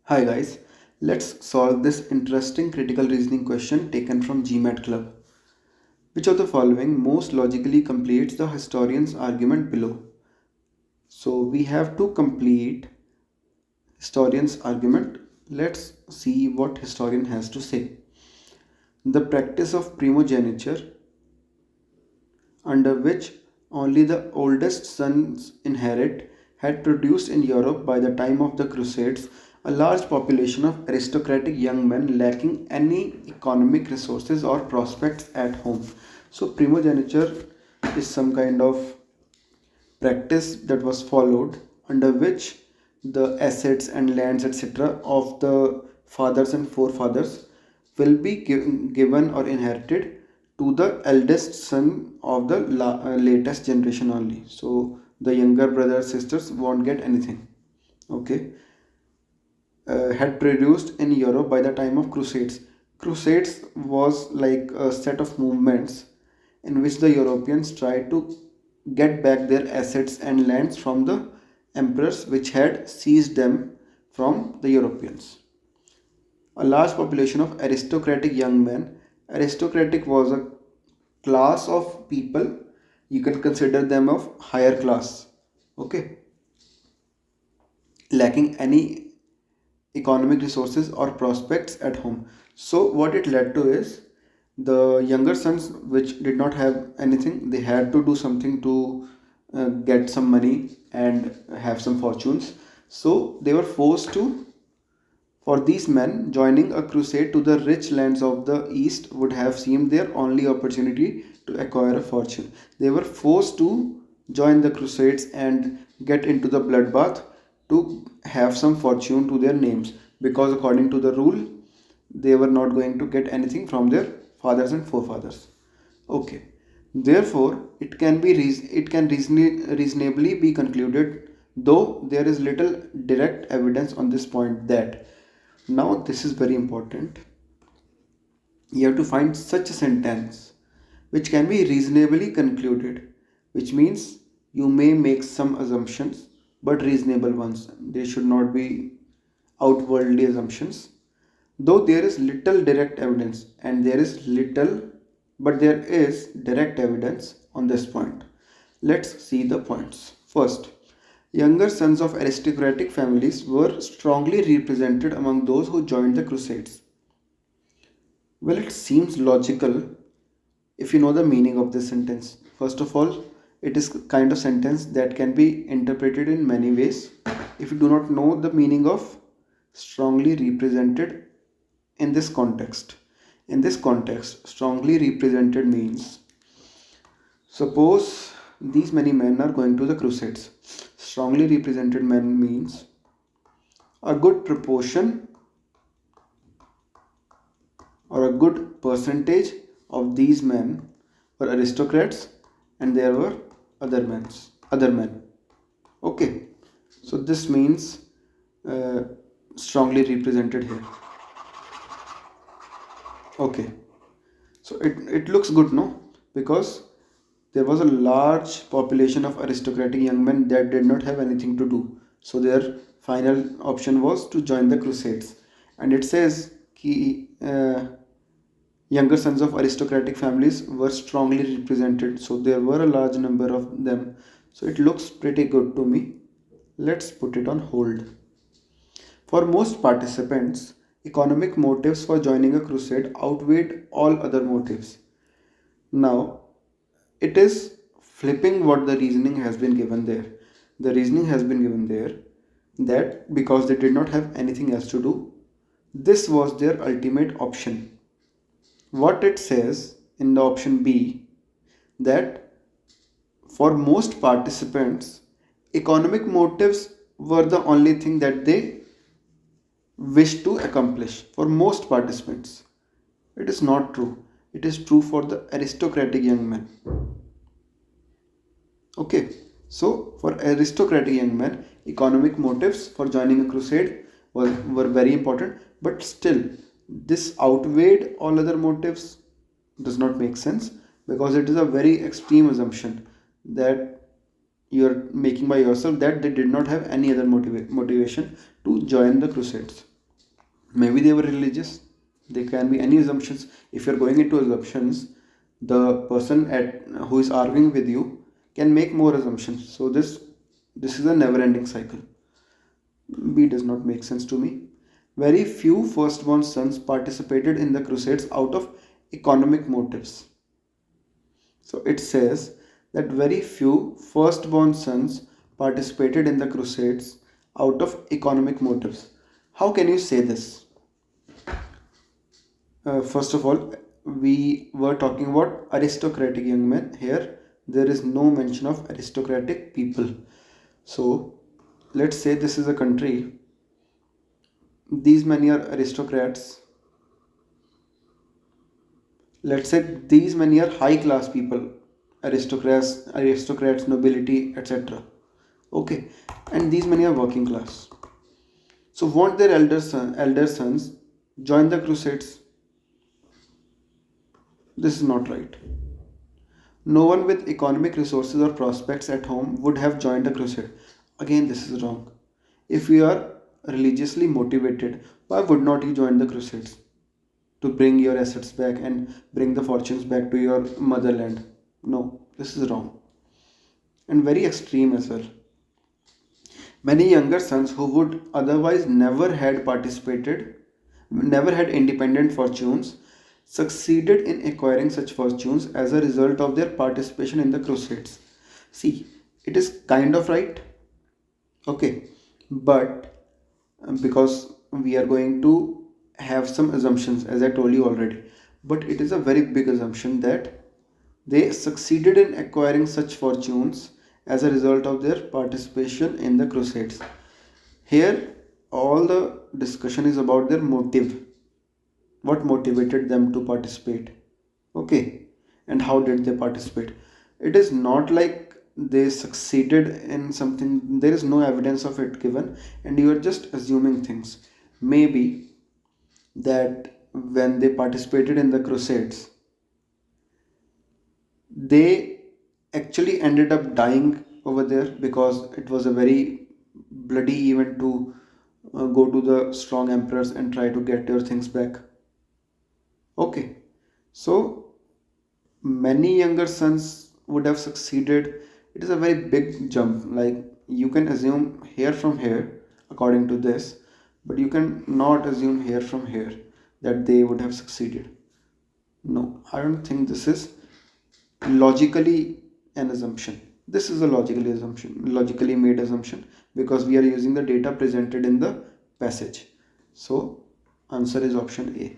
Hi guys, let's solve this interesting critical reasoning question taken from gmatclub. Which of the following most logically completes the historian's argument below? So we have to complete historian's argument. Let's see what historian has to say. The practice of primogeniture, under which only the oldest sons inherit, had produced in Europe by the time of the Crusades a large population of aristocratic young men lacking any economic resources or prospects at home. So, primogeniture is some kind of practice that was followed under which the assets and lands etc. of the fathers and forefathers will be given or inherited to the eldest son of the latest generation only. So the younger brothers sisters won't get anything. Okay. Had produced in Europe by the time of Crusades. Crusades was like a set of movements in which the Europeans tried to get back their assets and lands from the emperors which had seized them from the Europeans. A large population of aristocratic young men. Aristocratic was a class of people, you can consider them of higher class, okay, lacking any economic resources or prospects at home. So what it led to is the younger sons which did not have anything, they had to do something to get some money and have some fortunes. So they were forced to, for these men, joining a crusade to the rich lands of the east would have seemed their only opportunity to acquire a fortune. They were forced to join the crusades and get into the bloodbath to have some fortune to their names, because according to the rule they were not going to get anything from their fathers and forefathers. Okay. Therefore, it can reasonably be concluded, though there is little direct evidence on this point, that now this is very important. You have to find such a sentence which can be reasonably concluded, which means you may make some assumptions, but reasonable ones. They should not be outwardly assumptions. Though there is little direct evidence, and there is little, but there is direct evidence on this point. Let's see the points. First, younger sons of aristocratic families were strongly represented among those who joined the Crusades. Well, it seems logical if you know the meaning of this sentence. First of all, it is kind of sentence that can be interpreted in many ways. If you do not know the meaning of strongly represented in this context, strongly represented means, suppose these many men are going to the crusades. Strongly represented men means a good proportion or a good percentage of these men were aristocrats and there were other men. Okay, so this means uh, strongly represented here. Okay, so it looks good, no? Because there was a large population of aristocratic young men that did not have anything to do. So their final option was to join the crusades. And it says ki, younger sons of aristocratic families were strongly represented. So there were a large number of them. So it looks pretty good to me. Let's put it on hold. For most participants, economic motives for joining a crusade outweighed all other motives. Now, it is flipping what the reasoning has been given there. The reasoning has been given there that because they did not have anything else to do, this was their ultimate option. What it says in the option B, that for most participants, economic motives were the only thing that they wish to accomplish. For most participants, it is not true. It is true for the aristocratic young men. Okay, so for aristocratic young men, economic motives for joining a crusade were very important, but still, this outweighed all other motives does not make sense, because it is a very extreme assumption that you are making by yourself, that they did not have any other motivation to join the crusades. Maybe they were religious. There can be any assumptions. If you're going into assumptions, the person at who is arguing with you can make more assumptions. So this is a never-ending cycle. B does not make sense to me. Very few firstborn sons participated in the Crusades out of economic motives. So it says that very few firstborn sons participated in the Crusades out of economic motives. How can you say this? First of all, we were talking about aristocratic young men. Here, there is no mention of aristocratic people. So, let's say this is a country, these many are aristocrats. Let's say these many are high class people, aristocrats, nobility, etc. Okay, and these many are working class. So, won't their elder sons join the crusades? This is not right. No one with economic resources or prospects at home would have joined the crusade. Again, this is wrong. If you are religiously motivated, why would not you join the crusades? To bring your assets back and bring the fortunes back to your motherland. No, this is wrong. And very extreme as well. Many younger sons who would otherwise never had independent fortunes, succeeded in acquiring such fortunes as a result of their participation in the crusades. See, it is kind of right, okay, but because we are going to have some assumptions, as I told you already, but it is a very big assumption that they succeeded in acquiring such fortunes as a result of their participation in the crusades. Here, all the discussion is about their motive, what motivated them to participate. Okay, and how did they participate? It is not like they succeeded in something, there is no evidence of it given, and you are just assuming things. Maybe that when they participated in the crusades, they actually ended up dying over there because it was a very bloody event to go to the strong emperors and try to get your things back. Okay, so many younger sons would have succeeded. It is a very big jump. Like you can assume here from here, according to this, but you can not assume here from here that they would have succeeded. No, I don't think this is logically an assumption. This is a logically made assumption because we are using the data presented in the passage. So, answer is option A.